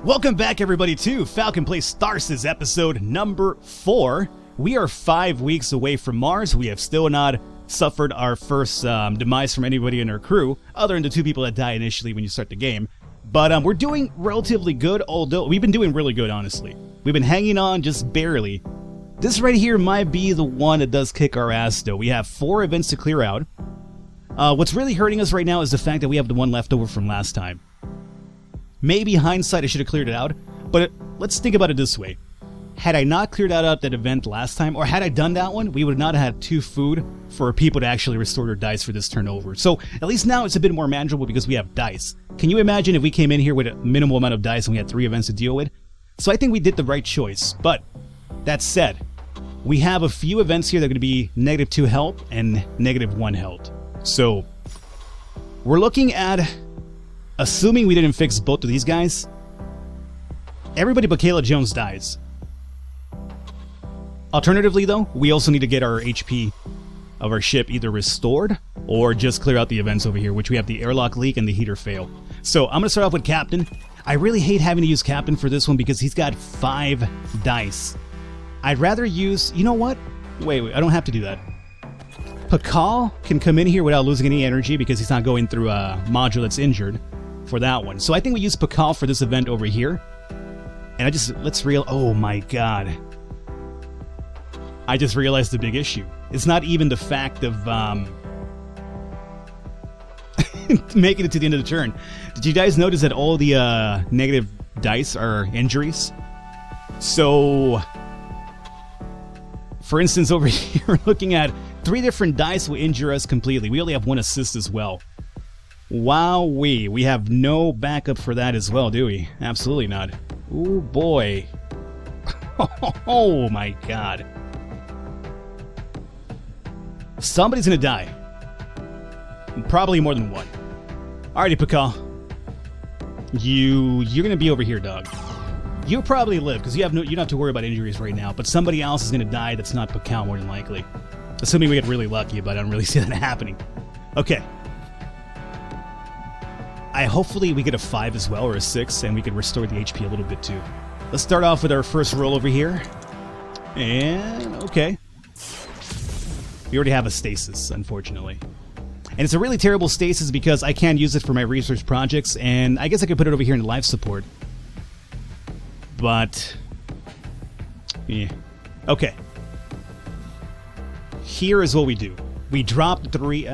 Welcome back, everybody, to Falcon Plays Tharsis episode number 4. We are 5 weeks away from Mars. We have still not suffered our first demise from anybody in our crew, other than the 2 people that die initially when you start the game. But we're doing relatively good, although we've been doing really good, honestly. We've been hanging on just barely. This right here might be the one that does kick our ass, though. We have 4 events to clear out. What's really hurting us right now is the fact that we have the one left over from last time. Maybe hindsight I should have cleared it out, but let's think about it this way. Had I not cleared out that event last time, or had I done that one, we would not have had 2 food for people to actually restore their dice for this turnover. So at least now it's a bit more manageable because we have dice. Can you imagine if we came in here with a minimal amount of dice and we had 3 events to deal with? So I think we did the right choice. But that said, we have a few events here that are going to be -2 health and -1 health. So we're looking at, assuming we didn't fix both of these guys, everybody but Kayla Jones dies. Alternatively, though, we also need to get our HP of our ship either restored or just clear out the events over here, which we have the airlock leak and the heater fail. So I'm going to start off with Captain. I really hate having to use Captain for this one because he's got 5 dice. I'd rather use... You know what? Wait, I don't have to do that. Pakal can come in here without losing any energy because he's not going through a module that's injured for that one. So I think we use Pakal for this event over here. And oh my god. I just realized the big issue. It's not even the fact of making it to the end of the turn. Did you guys notice that all the negative dice are injuries? So, for instance, over here we're looking at 3 different dice will injure us completely. We only have 1 assist as well. Wowee, we have no backup for that as well, do we? Absolutely not. Ooh boy. Oh my god. Somebody's gonna die. Probably more than 1. Alrighty, Pakal. You're gonna be over here, dog. You'll probably live, because you don't have to worry about injuries right now, but somebody else is gonna die that's not Pakal more than likely. Assuming we get really lucky, but I don't really see that happening. Okay. Hopefully we get a 5 as well, or a 6, and we can restore the HP a little bit too. Let's start off with our first roll over here. And, okay. We already have a stasis, unfortunately. And it's a really terrible stasis because I can't use it for my research projects, and I guess I could put it over here in life support. But, yeah. Okay. Here is what we do. We drop the 3,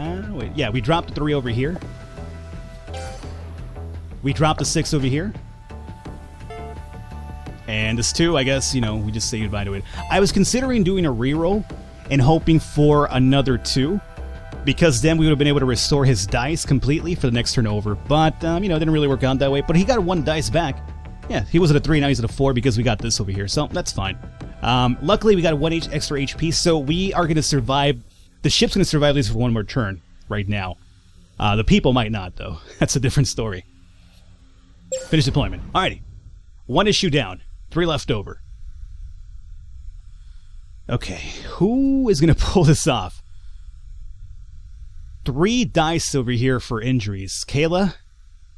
we drop the 3 over here. We drop the 6 over here. And this 2, I guess, we just say goodbye to it. I was considering doing a reroll and hoping for another 2, because then we would have been able to restore his dice completely for the next turn over. But, it didn't really work out that way. But he got 1 dice back. Yeah, he was at a 3, now he's at a 4 because we got this over here. So, that's fine. Luckily, we got 1 extra HP, so we are going to survive. The ship's going to survive at least for 1 more turn right now. The people might not, though. That's a different story. Finish deployment. Alrighty. 1 issue down. 3 left over. Okay, who is going to pull this off? 3 dice over here for injuries. Kayla?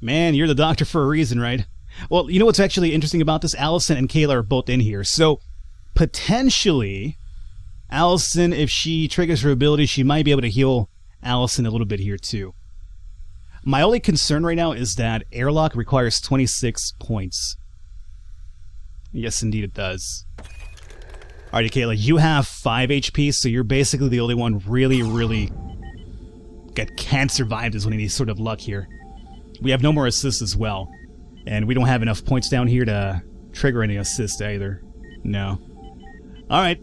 Man, you're the doctor for a reason, right? Well, you know what's actually interesting about this? Allison and Kayla are both in here. So, potentially, Allison, if she triggers her ability, she might be able to heal Allison a little bit here, too. My only concern right now is that airlock requires 26 points. Yes, indeed it does. Alrighty, Kayla, you have 5 HP, so you're basically the only one really can't survive this with any sort of luck here. We have no more assists as well. And we don't have enough points down here to trigger any assist either. No. Alright.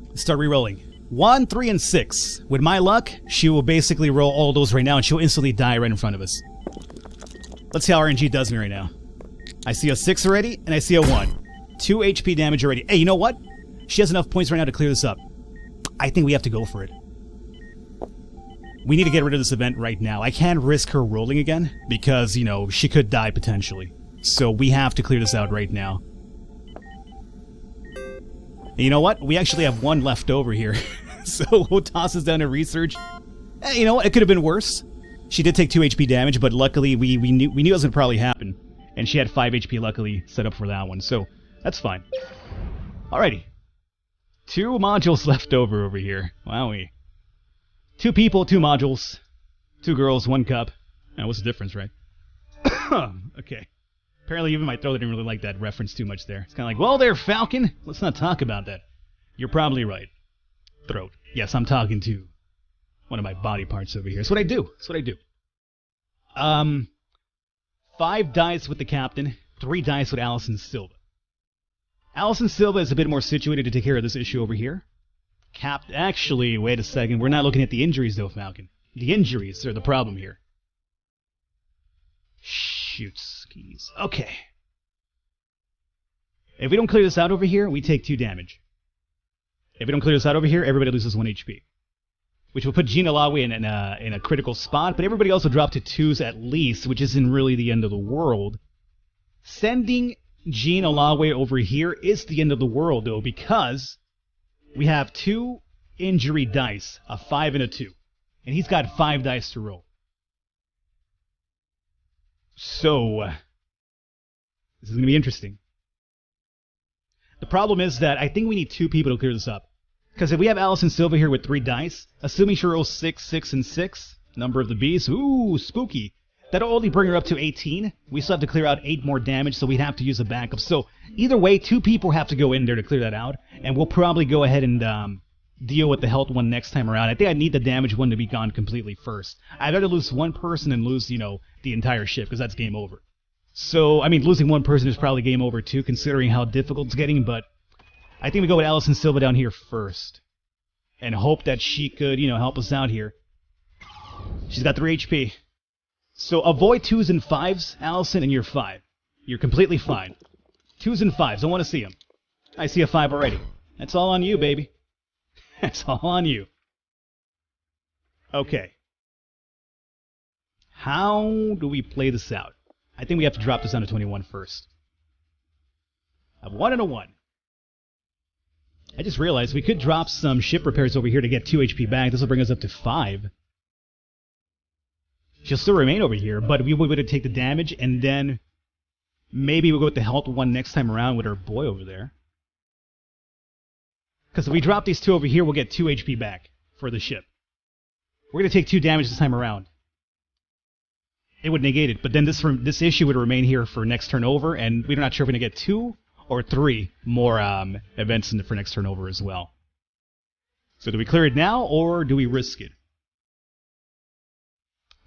Let's start re-rolling. 1, 3, and 6. With my luck, she will basically roll all those right now, and she'll instantly die right in front of us. Let's see how RNG does me right now. I see a 6 already, and I see a 1. 2 HP damage already. Hey, you know what? She has enough points right now to clear this up. I think we have to go for it. We need to get rid of this event right now. I can't risk her rolling again, because, she could die potentially. So we have to clear this out right now. And you know what? We actually have 1 left over here. So we'll toss this down to research. You know what? It could have been worse. She did take 2 HP damage, but luckily we knew it was going to probably happen. And she had 5 HP luckily set up for that one, so that's fine. Alrighty. 2 modules left over here. Wowee. 2 people, 2 modules. 2 girls, 1 cup. Now, what's the difference, right? Okay. Apparently even my throat didn't really like that reference too much there. It's kind of like, well there, Falcon, let's not talk about that. You're probably right. Throat. Yes, I'm talking to one of my body parts over here. That's what I do. That's what I do. 5 dice with the captain, 3 dice with Alison Silva. Alison Silva is a bit more situated to take care of this issue over here. Actually, wait a second. We're not looking at the injuries, though, Falcon. The injuries are the problem here. Shoot skis. Okay. If we don't clear this out over here, we take 2 damage. If we don't clear this out over here, everybody loses 1 HP. Which will put Jean Alawi in a critical spot, but everybody else will drop to 2s at least, which isn't really the end of the world. Sending Jean Alawi over here is the end of the world, though, because we have 2 injury dice, a 5 and a 2. And he's got 5 dice to roll. So, this is going to be interesting. The problem is that I think we need 2 people to clear this up. Because if we have Alison Silva here with 3 dice, assuming she rolls 6, 6, and 6, number of the beast, ooh, spooky. That'll only bring her up to 18. We still have to clear out 8 more damage, so we'd have to use a backup. So, either way, 2 people have to go in there to clear that out, and we'll probably go ahead and deal with the health one next time around. I think I need the damage one to be gone completely first. I'd rather lose 1 person and lose, the entire ship, because that's game over. So, I mean, losing 1 person is probably game over too, considering how difficult it's getting, but I think we go with Alison Silva down here first. And hope that she could, help us out here. She's got 3 HP. So avoid 2s and 5s, Alison, and you're 5. You're completely fine. 2s and 5s, don't want to see them. I see a 5 already. That's all on you, baby. That's all on you. Okay. How do we play this out? I think we have to drop this down to 21 first. I have 1 and a 1. I just realized we could drop some ship repairs over here to get 2 HP back. This will bring us up to 5. She'll still remain over here, but we would take the damage, and then maybe we'll go with the health one next time around with our boy over there. Because if we drop these 2 over here, we'll get 2 HP back for the ship. We're going to take 2 damage this time around. It would negate it, but then this issue would remain here for next turn over, and we're not sure if we're going to get 2 or 3 more events for next turn over as well. So do we clear it now, or do we risk it?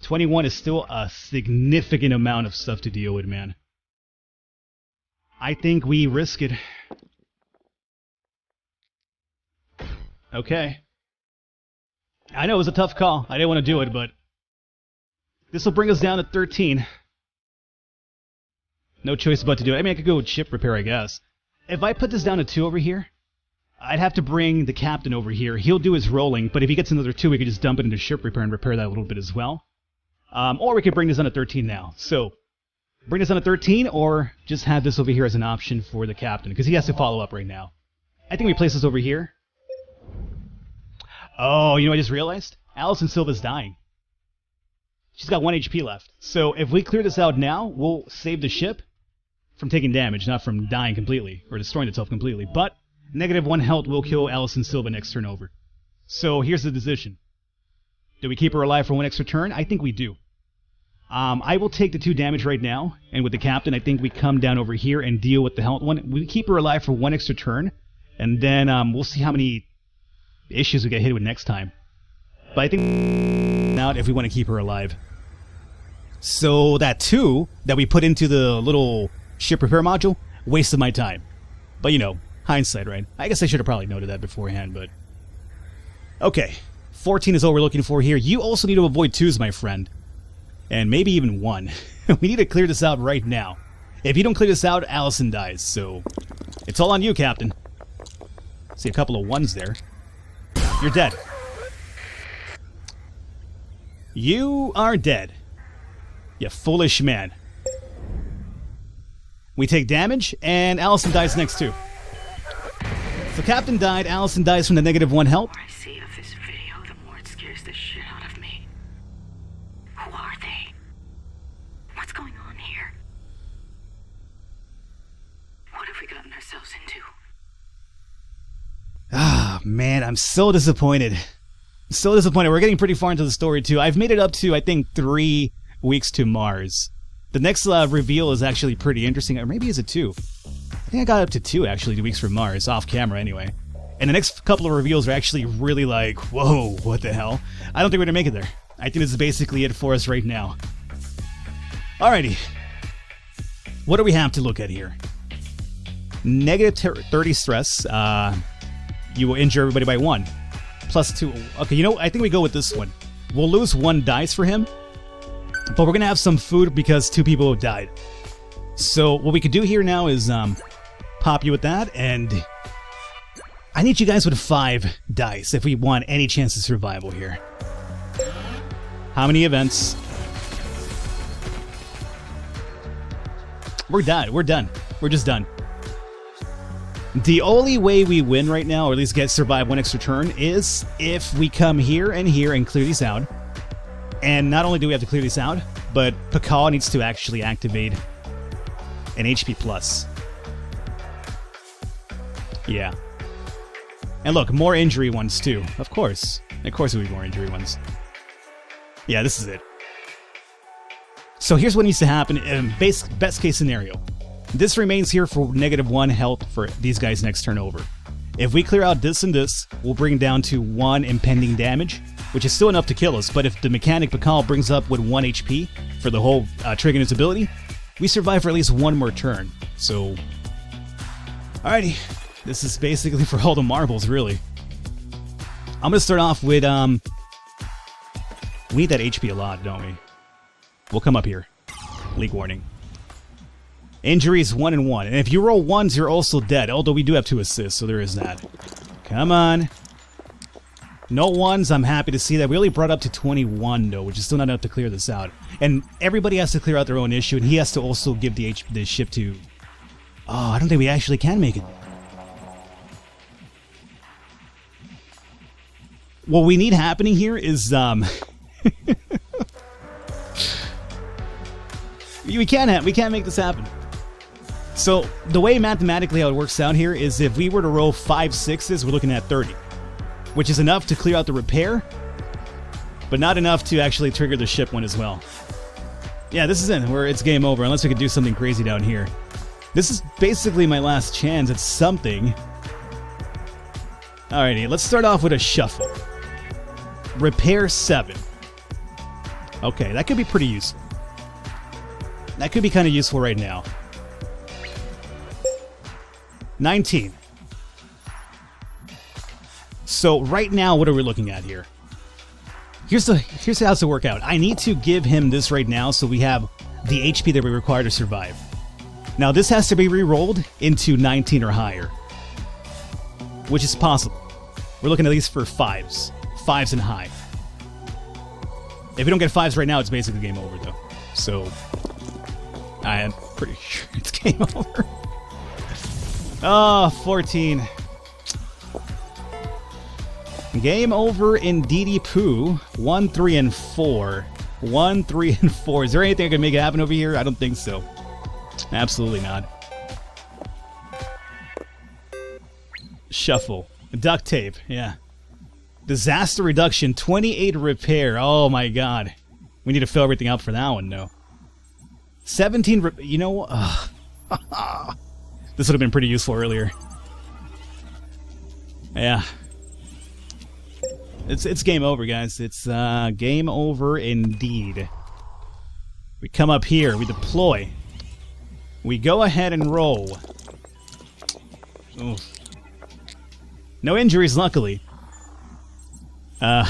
21 is still a significant amount of stuff to deal with, man. I think we risk it. Okay. I know it was a tough call. I didn't want to do it, but this will bring us down to 13. No choice but to do it. I mean, I could go with ship repair, I guess. If I put this down to 2 over here, I'd have to bring the captain over here. He'll do his rolling, but if he gets another 2, we could just dump it into ship repair and repair that a little bit as well. Or we could bring this down to 13 now. So, bring this down to 13, or just have this over here as an option for the captain, because he has to follow up right now. I think we place this over here. Oh, you know what I just realized? Alison Silva's dying. She's got 1 HP left. So if we clear this out now, we'll save the ship from taking damage, not from dying completely, or destroying itself completely. But -1 health will kill Alison Silva next turn over. So here's the decision. Do we keep her alive for 1 extra turn? I think we do. I will take the 2 damage right now, and with the captain, I think we come down over here and deal with the health one. We keep her alive for 1 extra turn, and then we'll see how many issues we get hit with next time. But I think out if we want to keep her alive. So that 2 that we put into the little ship repair module wasted my time. But hindsight, right? I guess I should have probably noted that beforehand, but okay. 14 is all we're looking for here. You also need to avoid 2s, my friend. And maybe even 1. We need to clear this out right now. If you don't clear this out, Alison dies, so it's all on you, Captain. See a couple of 1s there. You're dead. You are dead. You foolish man. We take damage, and Alison dies next too. So Captain died, Alison dies from the -1 health. The more I see of this video, the more it scares the shit out of me. Who are they? What's going on here? gotten ourselves into. Ah, man, I'm so disappointed. So disappointed. We're getting pretty far into the story, too. I've made it up to, I think, 3 weeks to Mars. The next reveal is actually pretty interesting. Or maybe is it 2? I think I got up to 2, actually, 2 weeks from Mars. Off camera, anyway. And the next couple of reveals are actually really like, whoa, what the hell? I don't think we're going to make it there. I think this is basically it for us right now. Alrighty. What do we have to look at here? Negative 30 stress. You will injure everybody by 1. Plus 2. Okay, you know, I think we go with this one. We'll lose 1 dice for him. But we're going to have some food because 2 people have died. So what we could do here now is pop you with that. And I need you guys with 5 dice if we want any chance of survival here. How many events? We're done. We're done. We're just done. The only way we win right now, or at least survive 1 extra turn, is if we come here and clear these out. And not only do we have to clear these out, but Pakal needs to actually activate an HP plus. Yeah. And look, more injury ones too. Of course. Of course there'll be more injury ones. Yeah, this is it. So here's what needs to happen in best case scenario. This remains here for -1 health for these guys next turn over. If we clear out this and this, we'll bring down to 1 impending damage, which is still enough to kill us, but if the mechanic Pakal brings up with 1 HP for the whole triggering its ability, we survive for at least 1 more turn. So, alrighty, this is basically for all the marbles, really. I'm gonna start off with, we need that HP a lot, don't we? We'll come up here. Leak warning. Injuries 1 and 1. And if you roll 1s, you're also dead. Although we do have 2 assists, so there is that. Come on. No 1s, I'm happy to see that. We only brought up to 21, though, which is still not enough to clear this out. And everybody has to clear out their own issue, and he has to also give the ship to... Oh, I don't think we actually can make it. What we need happening here is, we can't make this happen. So, the way mathematically how it works out here is if we were to roll 5 6s, we're looking at 30. Which is enough to clear out the repair, but not enough to actually trigger the ship one as well. Yeah, this is it, where it's game over, unless we could do something crazy down here. This is basically my last chance at something. Alrighty, let's start off with a shuffle. Repair 7. Okay, that could be pretty useful. That could be kind of useful right now. 19. So right now, what are we looking at here? Here's how it's to work out. I need to give him this right now so we have the HP that we require to survive. Now this has to be re-rolled into 19 or higher, which is possible. We're looking at least for 5s. 5s and high. If we don't get 5s right now, it's basically game over though. So I am pretty sure it's game over. Oh, 14. Game over indeedy poo. 1, 3, and 4. 1, 3, and 4. Is there anything I can make it happen over here? I don't think so. Absolutely not. Shuffle. Duct tape. Yeah. Disaster reduction. 28 repair. Oh my god. We need to fill everything up for that one, though. 17. You know what? This would have been pretty useful earlier. Yeah. It's game over, guys. It's game over indeed. We come up here. We deploy. We go ahead and roll. Oof. No injuries, luckily. What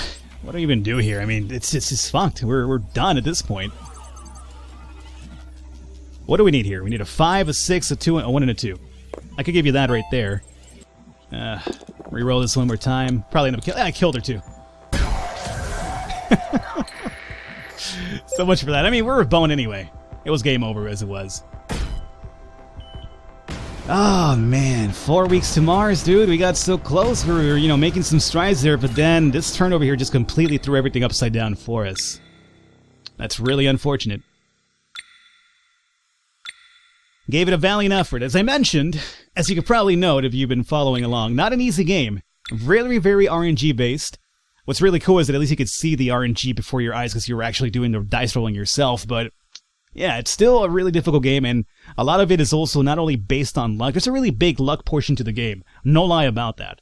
do we even do here? I mean, it's just fucked. We're done at this point. What do we need here? We need a 5, a 6, a 2, a 1, and a 2. I could give you that right there. Reroll this one more time. Probably end up killing. I killed her too. So much for that. I mean, we're a bone anyway. It was game over as it was. Oh man, 4 weeks to Mars, dude. We got so close. We were, making some strides there, but then this turn over here just completely threw everything upside down for us. That's really unfortunate. Gave it a valiant effort. As I mentioned, As you can probably note if you've been following along, not an easy game. Very, very RNG based. What's really cool is that at least you could see the RNG before your eyes because you were actually doing the dice rolling yourself, but yeah, it's still a really difficult game, and a lot of it is also not only based on luck, there's a really big luck portion to the game. No lie about that.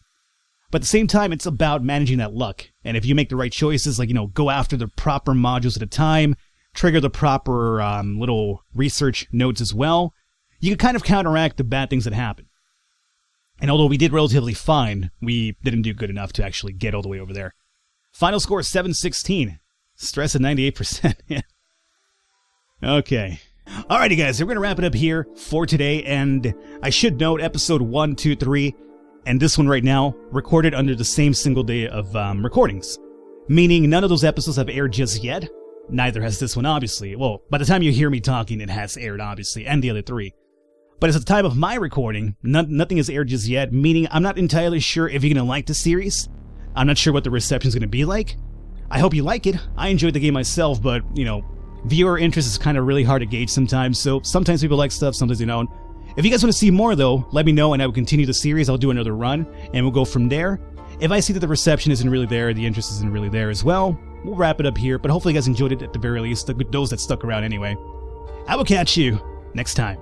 But at the same time, it's about managing that luck. And if you make the right choices, like, go after the proper modules at a time, trigger the proper little research nodes as well, you can kind of counteract the bad things that happen. And although we did relatively fine, we didn't do good enough to actually get all the way over there. Final score 716. Stress at 98%. Yeah. Okay. Alrighty guys, we're going to wrap it up here for today, and I should note episode 1, 2, 3, and this one right now, recorded under the same single day of recordings. Meaning none of those episodes have aired just yet. Neither has this one, obviously. Well, by the time you hear me talking, it has aired, obviously, and the other 3. But as at the time of my recording, nothing has aired just yet, meaning I'm not entirely sure if you're going to like the series. I'm not sure what the reception's going to be like. I hope you like it. I enjoyed the game myself, but, viewer interest is kind of really hard to gauge sometimes, so sometimes people like stuff, sometimes they don't. If you guys want to see more, though, let me know and I will continue the series. I'll do another run, and we'll go from there. If I see that the reception isn't really there, the interest isn't really there as well, we'll wrap it up here, but hopefully you guys enjoyed it at the very least, those that stuck around anyway. I will catch you next time.